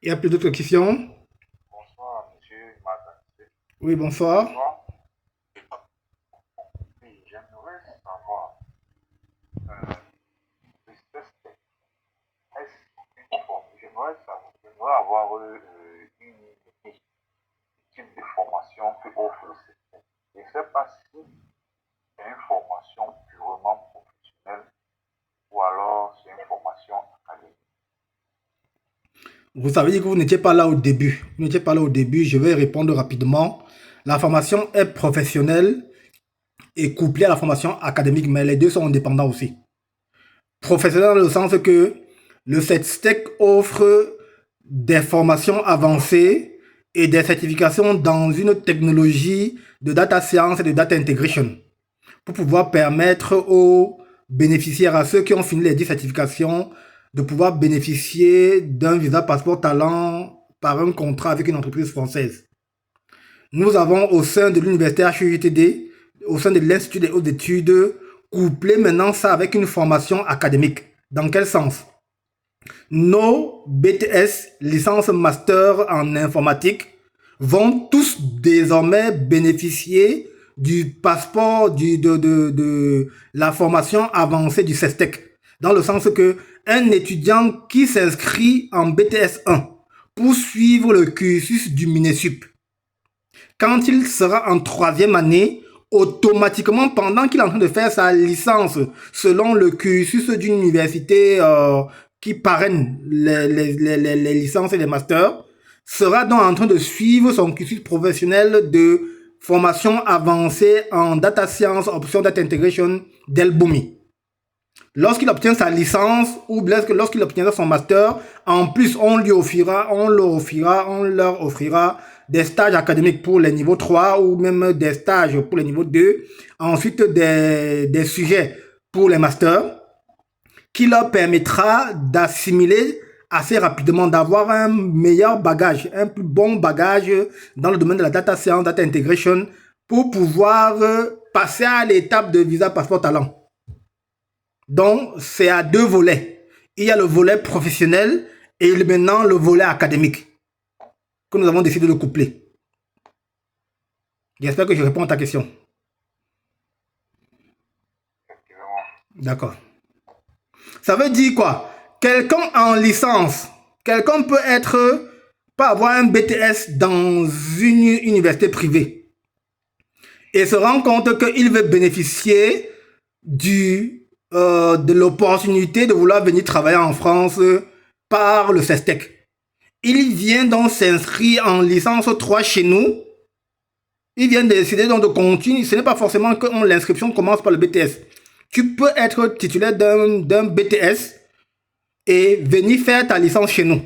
Il y a plus d'autres questions? Bonsoir, monsieur Martin. Oui, bonsoir. Bonsoir. Oui, j'aimerais savoir, le CESTEC, est-ce une forme? J'aimerais avoir une idée du type de formation que offre le CESTEC. Je ne sais pas si c'est une formation purement professionnelle ou alors c'est une formation académique. Vous savez que vous n'étiez pas là au début. Vous n'étiez pas là au début. Je vais répondre rapidement. La formation est professionnelle et couplée à la formation académique, mais les deux sont indépendants aussi. Professionnel dans le sens que le CETSTEC offre des formations avancées et des certifications dans une technologie de data science et de data integration pour pouvoir permettre aux bénéficiaires, à ceux qui ont fini les 10 certifications, de pouvoir bénéficier d'un visa passeport talent par un contrat avec une entreprise française. Nous avons au sein de l'université HUITD, au sein de l'Institut des hautes études, couplé maintenant ça avec une formation académique. Dans quel sens? Nos BTS, licence master en informatique, vont tous désormais bénéficier du passeport de la formation avancée du CESTEC. Dans le sens que un étudiant qui s'inscrit en BTS 1 pour suivre le cursus du MINESUP, quand il sera en troisième année, automatiquement, pendant qu'il est en train de faire sa licence, selon le cursus d'une université qui parraine les licences et les masters, sera donc en train de suivre son cursus professionnel de formation avancée en data science, option data integration d'Elbomi. Lorsqu'il obtient sa licence ou lorsqu'il obtiendra son master, en plus, on leur offrira des stages académiques pour les niveaux 3 ou même des stages pour les niveaux 2. Ensuite, des sujets pour les masters qui leur permettra d'assimiler assez rapidement, d'avoir un meilleur bagage, un plus bon bagage dans le domaine de la data science, data integration, pour pouvoir passer à l'étape de visa passeport talent. Donc, c'est à deux volets. Il y a le volet professionnel et maintenant le volet académique que nous avons décidé de coupler. J'espère que je réponds à ta question. Effectivement. D'accord. Ça veut dire quoi? Quelqu'un en licence, quelqu'un peut avoir un BTS dans une université privée et se rend compte qu'il veut bénéficier de l'opportunité de vouloir venir travailler en France par le CESTEC. Il vient donc s'inscrire en licence 3 chez nous. Il vient décider donc de continuer. Ce n'est pas forcément que l'inscription commence par le BTS. Tu peux être titulaire d'un BTS et venir faire ta licence chez nous.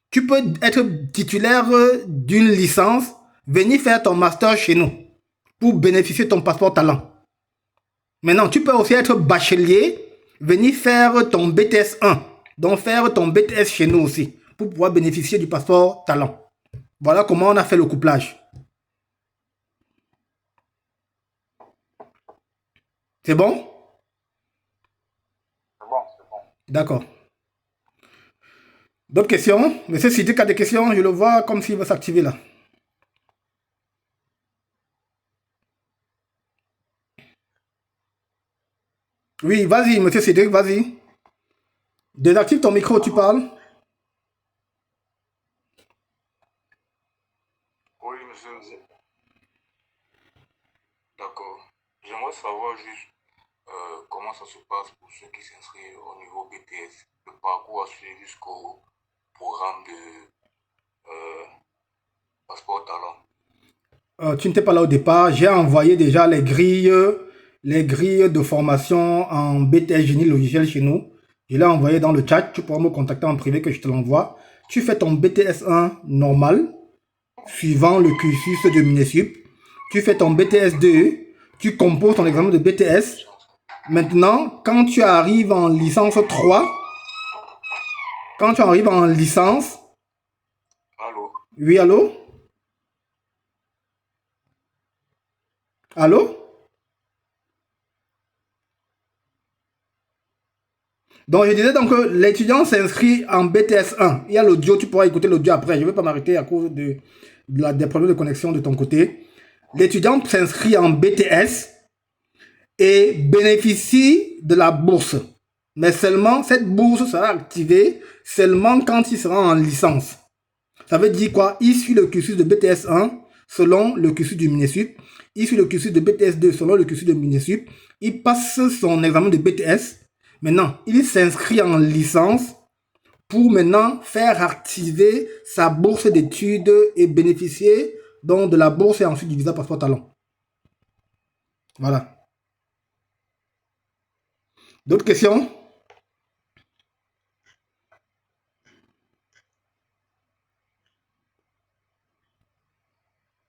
Tu peux être titulaire d'une licence, venir faire ton master chez nous pour bénéficier de ton passeport talent. Maintenant, tu peux aussi être bachelier, venir faire ton BTS 1, donc faire ton BTS chez nous aussi, pour pouvoir bénéficier du passeport talent. Voilà comment on a fait le couplage. C'est bon? C'est bon, c'est bon. D'accord. D'autres questions? Monsieur Sidik a des questions, je le vois comme s'il veut s'activer là. Oui, vas-y, monsieur Sidik, vas-y. Désactive ton micro, tu parles. Oui, monsieur. D'accord. J'aimerais savoir juste comment ça se passe pour ceux qui s'inscrivent au niveau BTS, le parcours à suivre jusqu'au programme de euh, passeport talent. Tu n'étais pas là au départ. J'ai envoyé déjà les grilles de formation en BTS génie logiciel chez nous. Je l'ai envoyé dans le chat. Tu pourras me contacter en privé que je te l'envoie. Tu fais ton BTS 1 normal, suivant le cursus de Minesup. Tu fais ton BTS 2. Tu composes ton examen de BTS. Maintenant, quand tu arrives en licence 3, quand tu arrives en licence, Allô? oui, allô? Allô? Donc, je disais donc que l'étudiant s'inscrit en BTS 1. Il y a l'audio, tu pourras écouter l'audio après. Je ne vais pas m'arrêter à cause des problèmes de connexion de ton côté. L'étudiant s'inscrit en BTS et bénéficie de la bourse. Mais seulement, cette bourse sera activée seulement quand il sera en licence. Ça veut dire quoi? Il suit le cursus de BTS 1 selon le cursus du Minesup. Il suit le cursus de BTS 2 selon le cursus de Minesup. Il passe son examen de BTS. Maintenant, il s'inscrit en licence pour maintenant faire activer sa bourse d'études et bénéficier donc de la bourse et ensuite du visa passeport talent. Voilà. D'autres questions?